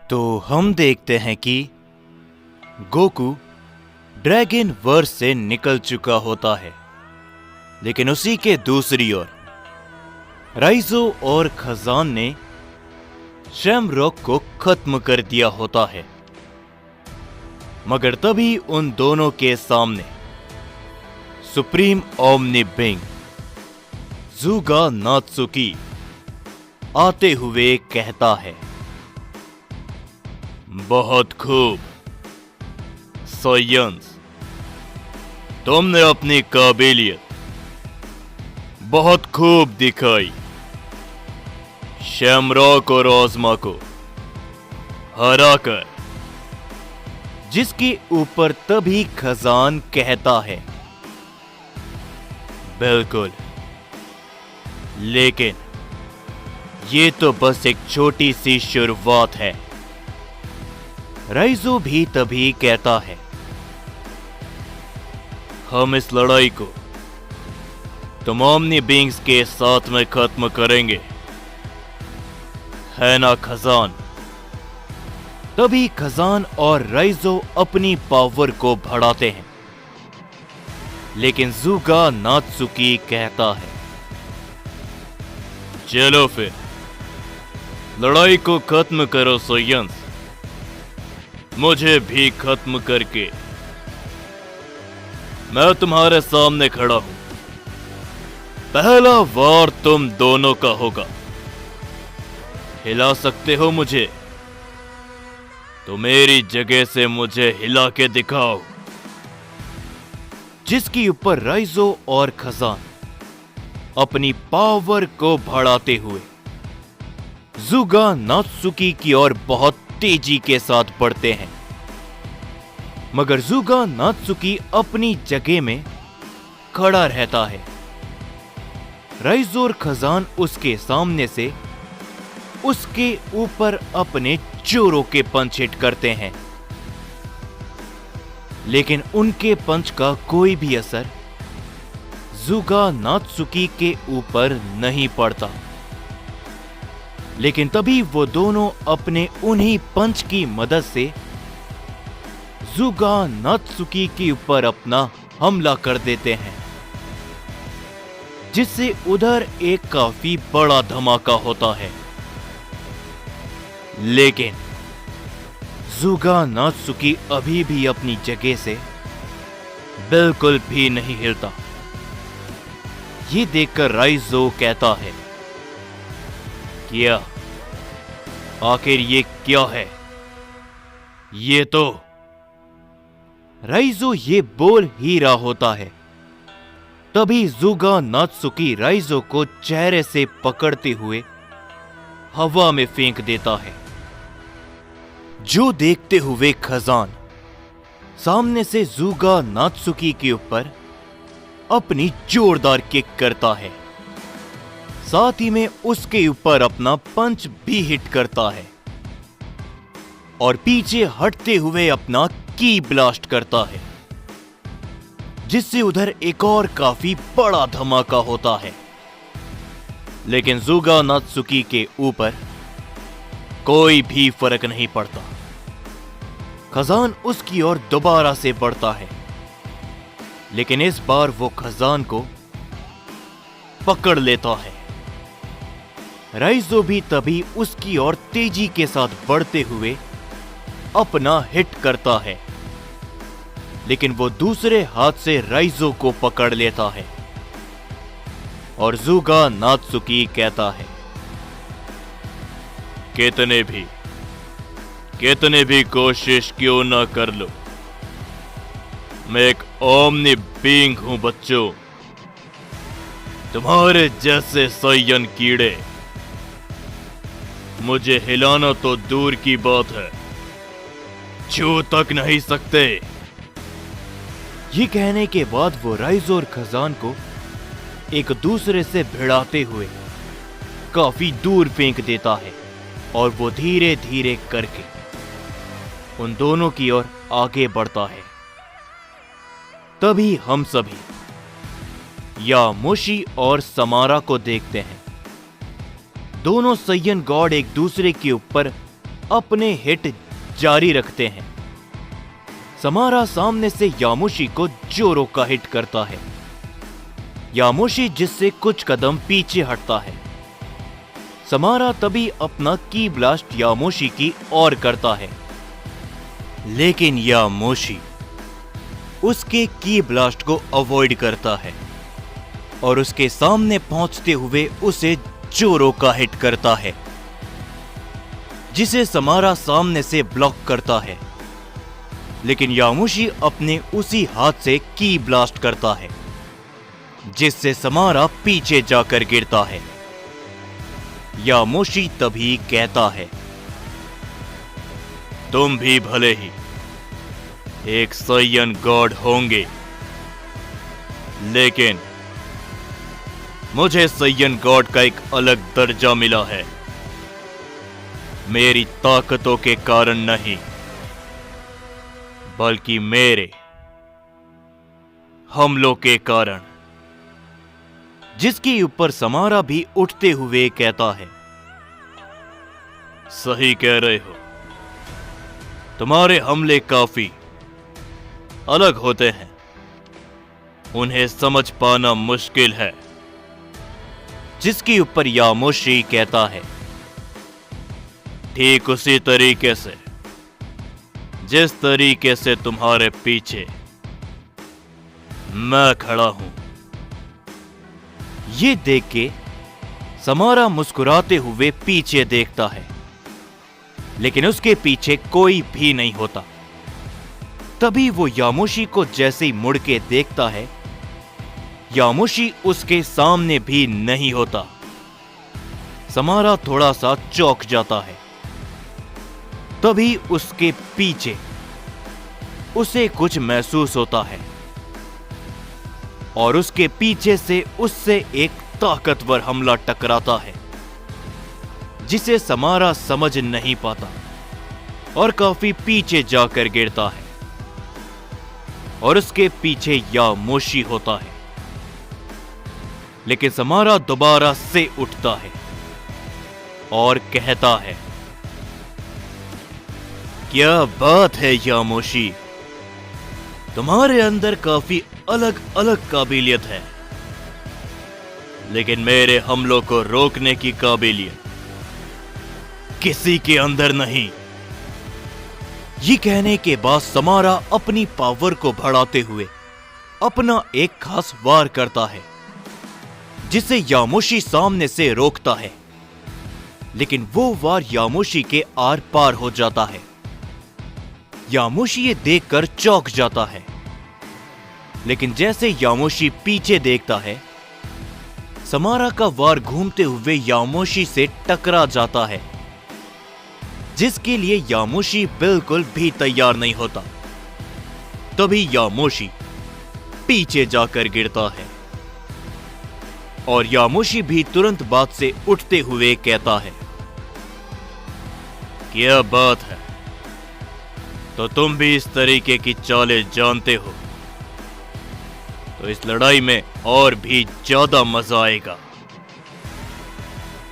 तो हम देखते हैं कि गोकू ड्रैगन वर्स से निकल चुका होता है, लेकिन उसी के दूसरी ओर राइजो और खजान ने शैमरॉक को खत्म कर दिया होता है। मगर तभी उन दोनों के सामने सुप्रीम ओमनी बिंग ज़ुगा नात्सुकी आते हुए कहता है, बहुत खूब साइयंस, तुमने अपनी काबिलियत बहुत खूब दिखाई। शैमरॉक और ओज़मा को हराकर। जिसके ऊपर तभी खजान कहता है, बिल्कुल, लेकिन ये तो बस एक छोटी सी शुरुआत है। राइजो भी तभी कहता है, हम इस लड़ाई को तुम ओमनी बींग्स के साथ में खत्म करेंगे, है ना खजान? तभी खजान और राइजो अपनी पावर को बढ़ाते हैं, लेकिन ज़ुगा नात्सुकी कहता है, चलो फिर लड़ाई को खत्म करो साइयंस, मुझे भी खत्म करके मैं तुम्हारे सामने खड़ा हूं। पहला वार तुम दोनों का होगा। हिला सकते हो मुझे? तो मेरी जगह से मुझे हिला के दिखाओ। जिसके ऊपर राइजो और खजान अपनी पावर को बढ़ाते हुए ज़ुगा नात्सुकी की ओर बहुत तेजी के साथ बढ़ते हैं। मगर ज़ुगा नात्सुकी अपनी जगह में खड़ा रहता है। राइजो और खजान उसके सामने से उसके ऊपर अपने जोरों के पंच हिट करते हैं, लेकिन उनके पंच का कोई भी असर ज़ुगा नात्सुकी के ऊपर नहीं पड़ता। लेकिन तभी वो दोनों अपने उन्हीं पंच की मदद से ज़ुगा नात्सुकी के ऊपर अपना हमला कर देते हैं, जिससे उधर एक काफी बड़ा धमाका होता है। लेकिन ज़ुगा नात्सुकी अभी भी अपनी जगह से बिल्कुल भी नहीं हिलता। ये देखकर राइजो कहता है, क्या? आखिर ये क्या है? ये तो। राइजो ये बोल ही रहा होता है, तभी ज़ुगा नात्सुकी राइजो को चेहरे से पकड़ते हुए हवा में फेंक देता है। जो देखते हुए खजान सामने से ज़ुगा नात्सुकी के ऊपर अपनी जोरदार किक करता है, साथ ही में उसके ऊपर अपना पंच भी हिट करता है और पीछे हटते हुए अपना की ब्लास्ट करता है, जिससे उधर एक और काफी बड़ा धमाका होता है। लेकिन ज़ुगा नात्सुकी के ऊपर कोई भी फर्क नहीं पड़ता। खजान उसकी ओर दोबारा से बढ़ता है, लेकिन इस बार वो खजान को पकड़ लेता है। राइजो भी तभी उसकी ओर तेजी के साथ बढ़ते हुए अपना हिट करता है, लेकिन वो दूसरे हाथ से राइजो को पकड़ लेता है और ज़ुगा नात्सुकी कहता है, कितने भी कोशिश क्यों ना कर लो, मैं एक ओमनी बींग हूं बच्चों। तुम्हारे जैसे साइयन कीड़े मुझे हिलाना तो दूर की बात है, छू तक नहीं सकते। ये कहने के बाद वो राइजो और खजान को एक दूसरे से भिड़ाते हुए काफी दूर फेंक देता है और वो धीरे धीरे करके उन दोनों की ओर आगे बढ़ता है। तभी हम सभी यामोशी और समारा को देखते हैं। दोनों साइयन गॉड एक दूसरे के ऊपर अपने हिट जारी रखते हैं। समारा सामने से यामुशी को जोरो का हिट करता है। यामुशी जिससे कुछ कदम पीछे हटता है। समारा तभी अपना की ब्लास्ट यामुशी की ओर करता है, लेकिन यामुशी उसके की ब्लास्ट को अवॉइड करता है और उसके सामने पहुंचते हुए उसे जोरो का हिट करता है, जिसे समारा सामने से ब्लॉक करता है। लेकिन यामुशी अपने उसी हाथ से की ब्लास्ट करता है, जिससे समारा पीछे जाकर गिरता है। यामुशी तभी कहता है, तुम भी भले ही एक साइयन गॉड होंगे, लेकिन मुझे साइयन गॉड का एक अलग दर्जा मिला है, मेरी ताकतों के कारण नहीं, बल्कि मेरे हमलों के कारण। जिसके ऊपर समारा भी उठते हुए कहता है, सही कह रहे हो, तुम्हारे हमले काफी अलग होते हैं, उन्हें समझ पाना मुश्किल है। जिसके ऊपर यामुशी कहता है, ठीक उसी तरीके से जिस तरीके से तुम्हारे पीछे मैं खड़ा हूं। ये देख के समारा मुस्कुराते हुए पीछे देखता है, लेकिन उसके पीछे कोई भी नहीं होता। तभी वो यामुशी को जैसे ही मुड़ के देखता है, यामुशी उसके सामने भी नहीं होता। समारा थोड़ा सा चौंक जाता है। तभी उसके पीछे उसे कुछ महसूस होता है और उसके पीछे से उससे एक ताकतवर हमला टकराता है, जिसे समारा समझ नहीं पाता और काफी पीछे जाकर गिरता है। और उसके पीछे यामुशी होता है, लेकिन समारा दोबारा से उठता है और कहता है, क्या बात है यामुशी, तुम्हारे अंदर काफी अलग अलग काबिलियत है, लेकिन मेरे हमलों को रोकने की काबिलियत किसी के अंदर नहीं। ये कहने के बाद समारा अपनी पावर को बढ़ाते हुए अपना एक खास वार करता है, जिसे यामुशी सामने से रोकता है, लेकिन वो वार यामुशी के आर पार हो जाता है। यामुशी ये देखकर चौंक जाता है, लेकिन जैसे यामुशी पीछे देखता है, समारा का वार घूमते हुए यामुशी से टकरा जाता है, जिसके लिए यामुशी बिल्कुल भी तैयार नहीं होता। तभी यामुशी पीछे जाकर गिरता है और यामुशी भी तुरंत बाद से उठते हुए कहता है, क्या बात है, तो तुम भी इस तरीके की चालें जानते हो, तो इस लड़ाई में और भी ज्यादा मजा आएगा।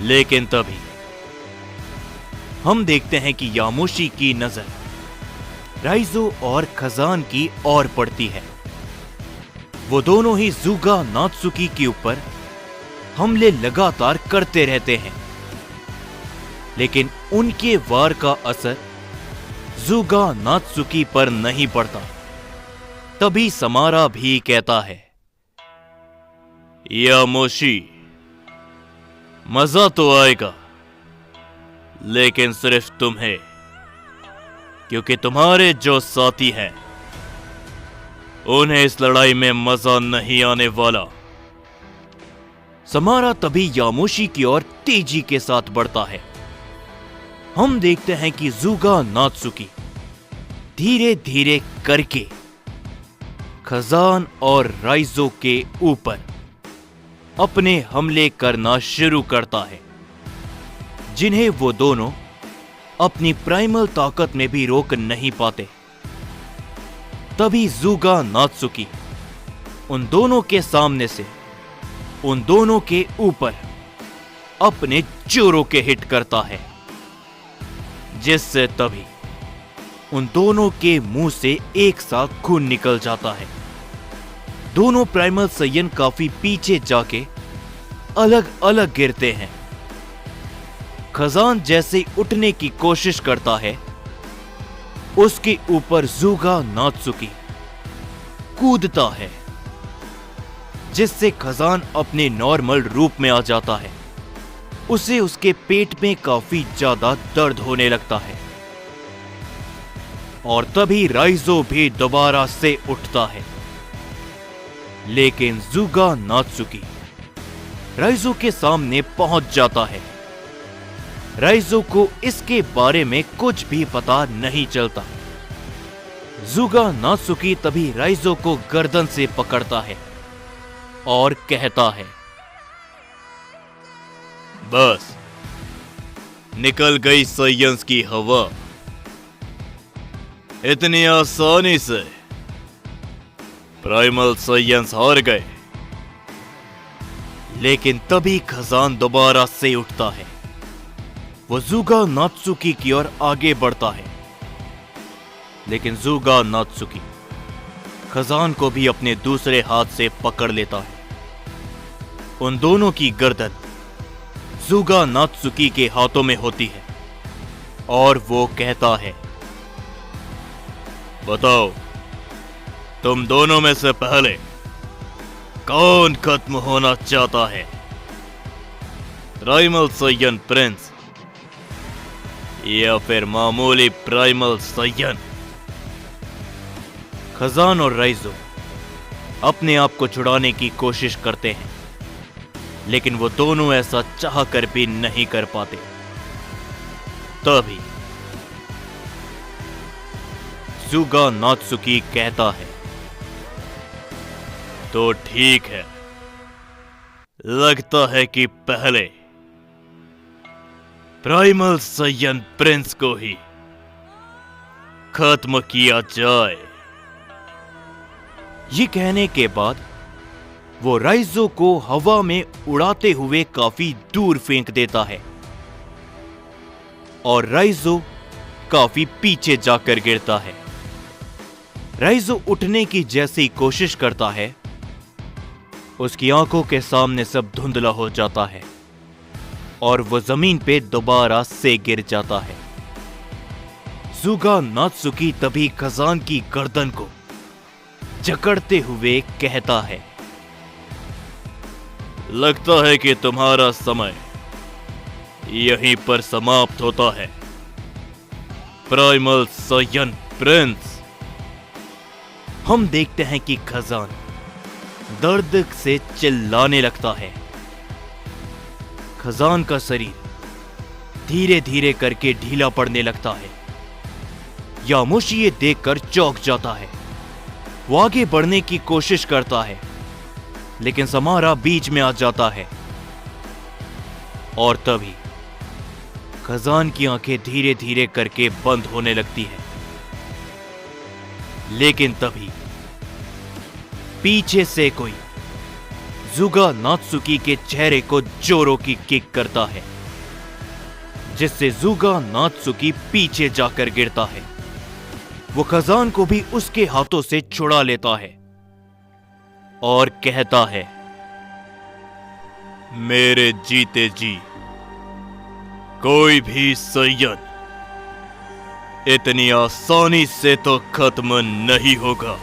लेकिन तभी हम देखते हैं कि यामुशी की नजर राइजो और खजान की ओर पड़ती है। वो दोनों ही ज़ुगा नात्सुकी के ऊपर हमले लगातार करते रहते हैं, लेकिन उनके वार का असर ज़ुगा नात्सुकी पर नहीं पड़ता। तभी समारा भी कहता है, यामुशी, मजा तो आएगा, लेकिन सिर्फ तुम्हें, क्योंकि तुम्हारे जो साथी हैं उन्हें इस लड़ाई में मजा नहीं आने वाला। समारा तभी यामुशी की ओर तेजी के साथ बढ़ता है। हम देखते हैं कि ज़ुगा नात्सुकी धीरे धीरे करके खजान और राइजो के ऊपर अपने हमले करना शुरू करता है, जिन्हें वो दोनों अपनी प्राइमल ताकत में भी रोक नहीं पाते। तभी ज़ुगा नात्सुकी उन दोनों के सामने से उन दोनों के ऊपर अपने जोरो के हिट करता है, जिससे तभी उन दोनों के मुंह से एक साथ खून निकल जाता है। दोनों प्राइमल सय्यन काफी पीछे जाके अलग अलग गिरते हैं। खजान जैसे उठने की कोशिश करता है, उसके ऊपर ज़ुगा नात्सुकी कूदता है, जिससे खजान अपने नॉर्मल रूप में आ जाता है। उसे उसके पेट में काफी ज्यादा दर्द होने लगता है और तभी राइजो भी दोबारा से उठता है। लेकिन ज़ुगा नात्सुकी राइजो के सामने पहुंच जाता है। राइजो को इसके बारे में कुछ भी पता नहीं चलता। ज़ुगा नात्सुकी तभी राइजो को गर्दन से पकड़ता है और कहता है, बस निकल गई साइंस की हवा। इतनी आसानी से प्राइमल साइंस हार गए। लेकिन तभी खजान दोबारा से उठता है। वो ज़ुगा नात्सुकी की ओर आगे बढ़ता है, लेकिन ज़ुगा नात्सुकी खजान को भी अपने दूसरे हाथ से पकड़ लेता है। उन दोनों की गर्दन ज़ुगा नात्सुकी के हाथों में होती है और वो कहता है, बताओ तुम दोनों में से पहले कौन खत्म होना चाहता है, प्राइमल सय्यन प्रिंस या फिर मामूली प्राइमल सय्यन। खजान और राइजो अपने आप को छुड़ाने की कोशिश करते हैं, लेकिन वो दोनों ऐसा चाह कर भी नहीं कर पाते। तभी ज़ुगा नात्सुकी कहता है, तो ठीक है, लगता है कि पहले प्राइमल सय्यन प्रिंस को ही खत्म किया जाए। ये कहने के बाद वो राइजो को हवा में उड़ाते हुए काफी दूर फेंक देता है और राइजो काफी पीछे जाकर गिरता है। राइजो उठने की जैसी कोशिश करता है, उसकी आंखों के सामने सब धुंधला हो जाता है और वो जमीन पे दोबारा से गिर जाता है। ज़ुगा नात्सुकी तभी खजान की गर्दन को जकड़ते हुए कहता है, लगता है कि तुम्हारा समय यहीं पर समाप्त होता है, प्राइमल सय्यन प्रिंस। हम देखते हैं कि खजान दर्द से चिल्लाने लगता है। खजान का शरीर धीरे धीरे करके ढीला पड़ने लगता है। यामुशी ये देखकर चौंक जाता है। वो आगे बढ़ने की कोशिश करता है, लेकिन समारा बीच में आ जाता है और तभी खजान की आंखें धीरे धीरे करके बंद होने लगती है। लेकिन तभी पीछे से कोई ज़ुगा नात्सुकी के चेहरे को जोरों की किक करता है, जिससे ज़ुगा नात्सुकी पीछे जाकर गिरता है। वो खजान को भी उसके हाथों से छुड़ा लेता है और कहता है, मेरे जीते जी कोई भी सय्यन इतनी आसानी से तो खत्म नहीं होगा।